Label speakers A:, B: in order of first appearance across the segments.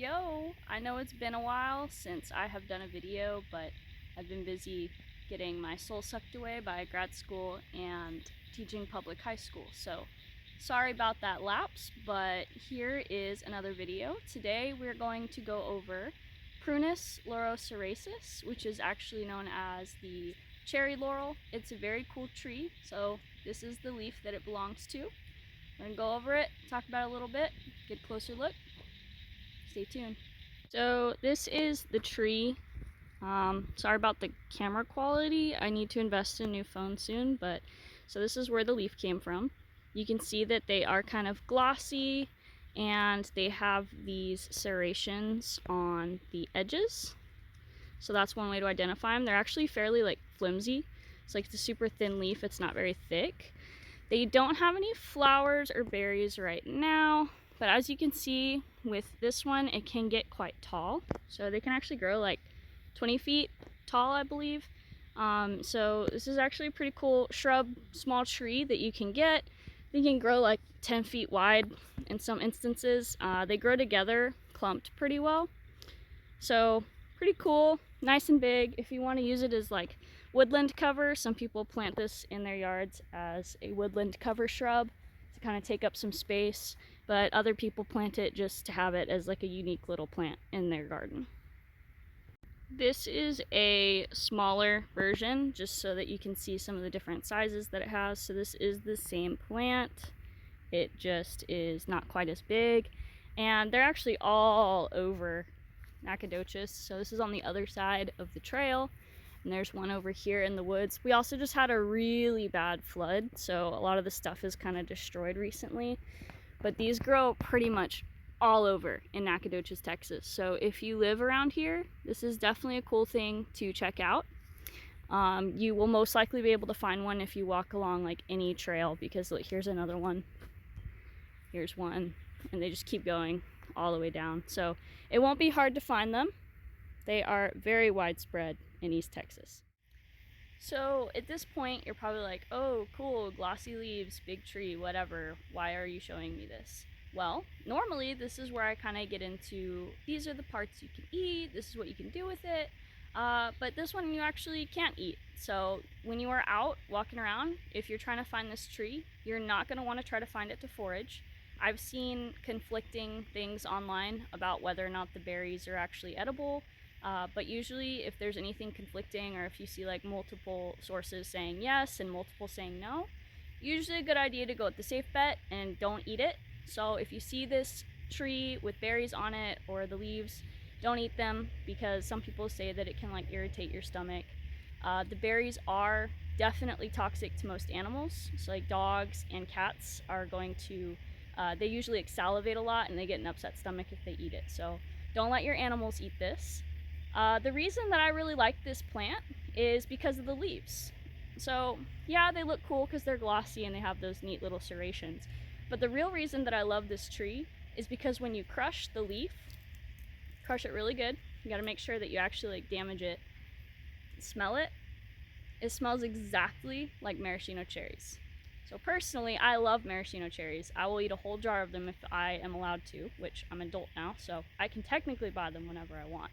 A: Yo! I know it's been a while since I have done a video, but I've been busy getting my soul sucked away by grad school and teaching public high school, so sorry about that lapse, but here is another video. Today we're going to go over Prunus laurocerasus, which is actually known as the cherry laurel. It's a very cool tree, so this is the leaf that it belongs to. We're going to go over it, talk about it a little bit, get a closer look. Stay tuned. So this is the tree. Sorry about the camera quality. I need to invest in a new phone soon, but so this is where the leaf came from. You can see that they are kind of glossy and they have these serrations on the edges. So that's one way to identify them. They're actually fairly flimsy. It's like the super thin leaf, it's not very thick. They don't have any flowers or berries right now, but as you can see with this one, it can get quite tall. So they can actually grow like 20 feet tall, I believe. So this is actually a pretty cool shrub, small tree that you can get. They can grow like 10 feet wide in some instances. They grow together, clumped pretty well. So pretty cool, nice and big. If you want to use it as like woodland cover, some people plant this in their yards as a woodland cover shrub to kind of take up some space, but other people plant it just to have it as like a unique little plant in their garden. This is a smaller version just so that you can see some of the different sizes that it has. So this is the same plant, it just is not quite as big, and they're actually all over Nacogdoches. So this is on the other side of the trail, and there's one over here in the woods. We also just had a really bad flood, so a lot of the stuff is kind of destroyed recently, but these grow pretty much all over in Nacogdoches, Texas. So if you live around here, this is definitely a cool thing to check out. You will most likely be able to find one if you walk along like any trail, because look, here's another one, here's one, and they just keep going all the way down. So it won't be hard to find them. They are very widespread in East Texas. So at this point, you're probably like, oh, cool, glossy leaves, big tree, whatever. Why are you showing me this? Well, normally this is where I kind of get into, these are the parts you can eat, this is what you can do with it. But this one you actually can't eat. So when you are out walking around, if you're trying to find this tree, you're not going to want to try to find it to forage. I've seen conflicting things online about whether or not the berries are actually edible. But usually if there's anything conflicting, or if you see like multiple sources saying yes and multiple saying no, usually a good idea to go with the safe bet and don't eat it. So if you see this tree with berries on it or the leaves, don't eat them, because some people say that it can like irritate your stomach. The berries are definitely toxic to most animals. So like dogs and cats are going to, they usually salivate a lot and they get an upset stomach if they eat it. So don't let your animals eat this. The reason that I really like this plant is because of the leaves. So yeah, they look cool because they're glossy and they have those neat little serrations. But the real reason that I love this tree is because when you crush the leaf, crush it really good. You gotta make sure that you actually like damage it. Smell it. It smells exactly like maraschino cherries. So personally, I love maraschino cherries. I will eat a whole jar of them if I am allowed to, which I'm an adult now, so I can technically buy them whenever I want.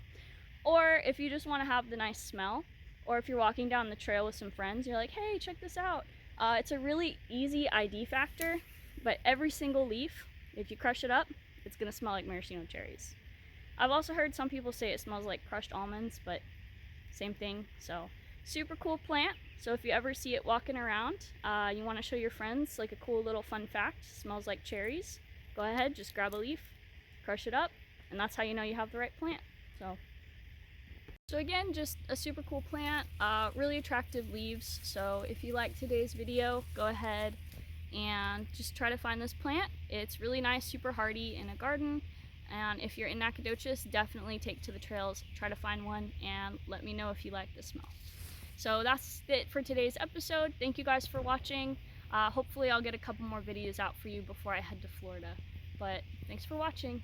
A: Or if you just want to have the nice smell, or if you're walking down the trail with some friends, you're like, hey, check this out. It's a really easy ID factor, but every single leaf, if you crush it up, it's gonna smell like maraschino cherries. I've also heard some people say it smells like crushed almonds, but same thing. So super cool plant. So if you ever see it walking around, you want to show your friends like a cool little fun fact, smells like cherries, go ahead, just grab a leaf, crush it up, and that's how you know you have the right plant. So again, just a super cool plant, really attractive leaves. So if you like today's video, go ahead and just try to find this plant. It's really nice, super hardy in a garden. And if you're in Nacogdoches, definitely take to the trails, try to find one, and let me know if you like the smell. So that's it for today's episode. Thank you guys for watching. Hopefully I'll get a couple more videos out for you before I head to Florida. But thanks for watching.